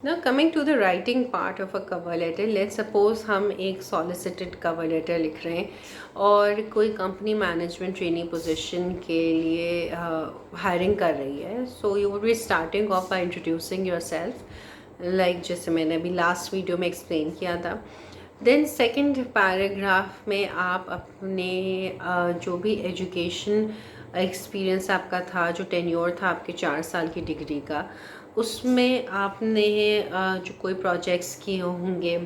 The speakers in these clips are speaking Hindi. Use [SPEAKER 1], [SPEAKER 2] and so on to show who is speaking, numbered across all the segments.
[SPEAKER 1] Now coming to the writing part of a cover letter, let's suppose हम एक solicited cover letter लिख रहे हैं और कोई कंपनी मैनेजमेंट ट्रेनिंग पोजीशन के लिए हायरिंग कर रही है. सो you would be starting of by introducing yourself like जैसे मैंने अभी लास्ट वीडियो में एक्सप्लेन किया था. देन सेकंड पैराग्राफ में आप अपने जो भी एजुकेशन एक्सपीरियंस आपका था, जो टेन्योर था आपके 4 साल की डिग्री का, उसमें आपने जो कोई प्रोजेक्ट्स किए होंगे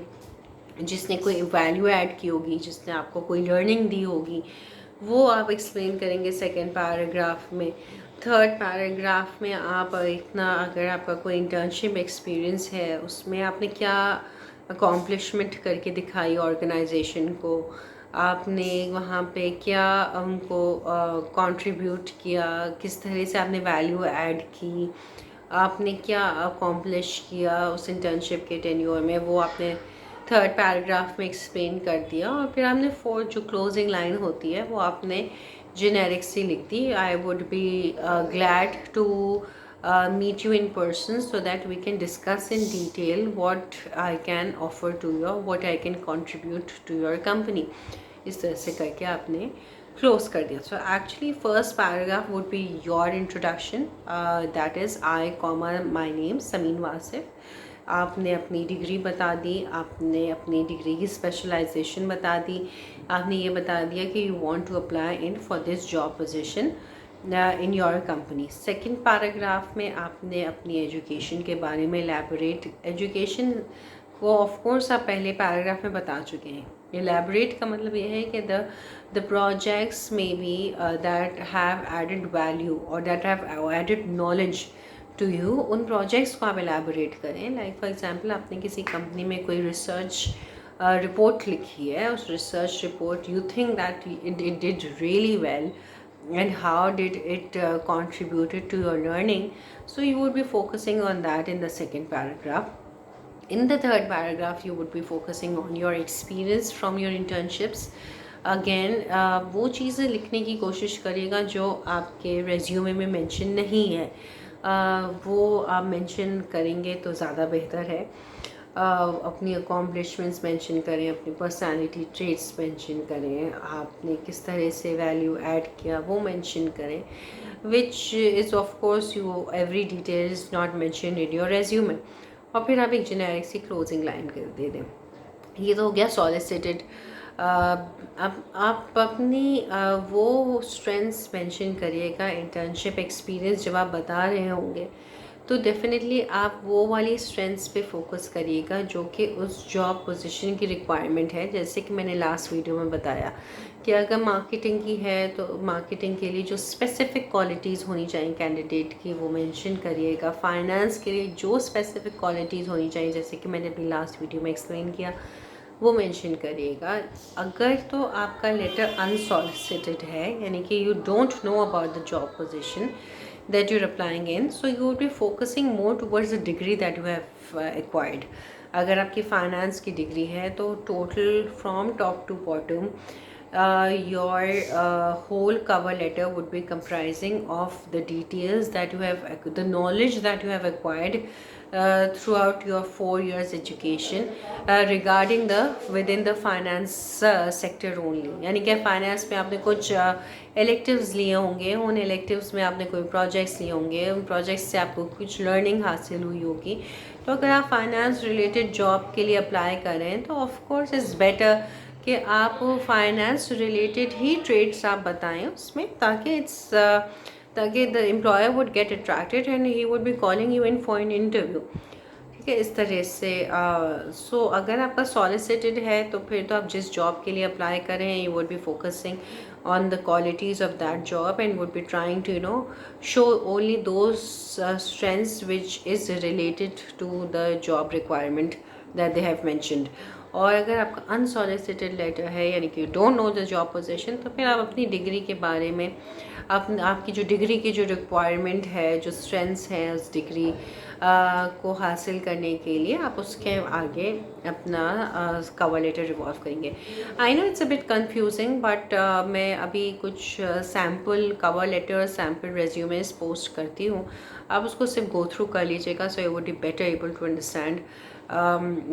[SPEAKER 1] जिसने कोई वैल्यू ऐड की होगी, जिसने आपको कोई लर्निंग दी होगी, वो आप एक्सप्लेन करेंगे सेकंड पैराग्राफ में. थर्ड पैराग्राफ में आप इतना, अगर आपका कोई इंटर्नशिप एक्सपीरियंस है उसमें आपने क्या अकॉम्प्लिशमेंट करके दिखाई ऑर्गेनाइजेशन को, आपने वहाँ पे क्या उनको कंट्रीब्यूट किया, किस तरह से आपने वैल्यू ऐड की, आपने क्या अकॉम्प्लिश किया उस इंटर्नशिप के टेन्योर में, वो आपने थर्ड पैराग्राफ में एक्सप्लेन कर दिया. और फिर आपने फोर्थ जो क्लोजिंग लाइन होती है वो आपने जेनेरिक सी लिख दी. I would be glad to meet you in person so that we can discuss in detail what I can offer to you or what I can contribute to your company. इस तरह से करके आपने क्लोज कर दिया. So actually first paragraph would be your introduction, that is I comma my name Sameen Wasif. आपने अपनी डिग्री बता दी, आपने अपनी डिग्री की स्पेशलाइजेशन बता दी, आपने ये बता दिया कि you want to apply in for this job position in your company. Second paragraph में आपने अपनी एजुकेशन के बारे में एलैबोरेट, एजुकेशन को ऑफ कोर्स आप पहले पैराग्राफ में बता चुके हैं. एलैबोरेट का मतलब ये है कि the projects may be that have added value और that have added knowledge to you, उन प्रोजेक्ट्स को आप एलैबोरेट करें. लाइक फॉर एग्जांपल आपने किसी कंपनी में कोई रिसर्च रिपोर्ट लिखी है, उस research report you think that it did really well and how did it contributed to your learning. So you would be focusing on that in the second paragraph. In the third paragraph you would be focusing on your experience from your internships. Again वो चीज़ें लिखने की कोशिश करिएगा जो आपके रेज्यूमे में मेंशन नहीं है, वो आप मेंशन करेंगे तो ज़्यादा बेहतर है. अपनी अकॉम्प्लिशमेंट्स मेंशन करें, अपनी पर्सनालिटी ट्रेट्स मेंशन करें, आपने किस तरह से वैल्यू ऐड किया वो मेंशन करें, which is of course you every detail is not mention in your resume. और फिर आप एक जेनेरिक सी क्लोजिंग लाइन कर दे दें. ये तो हो गया सॉलिसिटेड. अब आप अपनी वो स्ट्रेंथ्स मेंशन करिएगा. इंटर्नशिप एक्सपीरियंस जब आप बता रहे होंगे तो डेफिनेटली आप वो वाली स्ट्रेंथ्स पे फोकस करिएगा जो कि उस जॉब पोजीशन की रिक्वायरमेंट है. जैसे कि मैंने लास्ट वीडियो में बताया कि अगर मार्केटिंग की है तो मार्केटिंग के लिए जो स्पेसिफिक क्वालिटीज़ होनी चाहिए कैंडिडेट की वो मेंशन करिएगा. फाइनेंस के लिए जो स्पेसिफिक क्वालिटीज़ होनी चाहिए, जैसे कि मैंने अपनी लास्ट वीडियो में एक्सप्लेन किया, वो मेंशन करिएगा. अगर तो आपका लेटर अनसॉलिसिटेड है, यानी कि you don't know about the job position that you're applying in, so you would be focusing more towards the degree that you have acquired. अगर आपकी फाइनेंस की डिग्री है तो total from top to bottom your whole cover letter would be comprising of the details that you have, the knowledge that you have acquired throughout your 4 years education regarding the within the finance sector only. यानी कि फाइनेंस में आपने कुछ electives लिए होंगे, उन electives में आपने कोई projects लिए होंगे, उन projects से आपको कुछ learning हासिल हुई होगी. तो अगर आप फाइनेंस रिलेटेड जॉब के लिए अप्लाई करें तो ऑफ कोर्स इज़ बेटर कि आप फाइनेंस रिलेटेड ही ट्रेड्स आप बताएं उसमें, ताकि the employer would get attracted and he would be calling you in for an interview. ठीक है, इस तरह से. सो अगर आपका सॉलिसिटेड है तो फिर तो आप जिस जॉब के लिए अप्लाई करें you would be focusing on the qualities of that job and would be trying to show only those strengths which is related to the job requirement that they have mentioned. और अगर आपका अनसॉलिसिटेड लेटर है, यानी कि you don't know the job position, तो फिर आप अपनी डिग्री के बारे में, आपकी जो डिग्री की जो रिक्वायरमेंट है, जो स्ट्रेंथ्स हैं उस डिग्री को हासिल करने के लिए आप उसके आगे अपना कवर लेटर रिवॉल्व करेंगे। I know it's a bit confusing, but मैं अभी कुछ sample cover letter, sample resumes post करती हूँ। आप उसको सिर्फ गो थ्रू कर लीजिएगा, so you would be better able to understand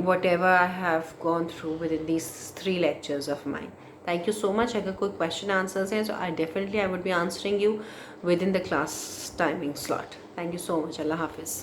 [SPEAKER 1] whatever I have gone through within these 3 lectures of mine. Thank you so much. अगर कोई question answers हैं, so I would be answering you within the class timing slot. Thank you so much. Allah Hafiz.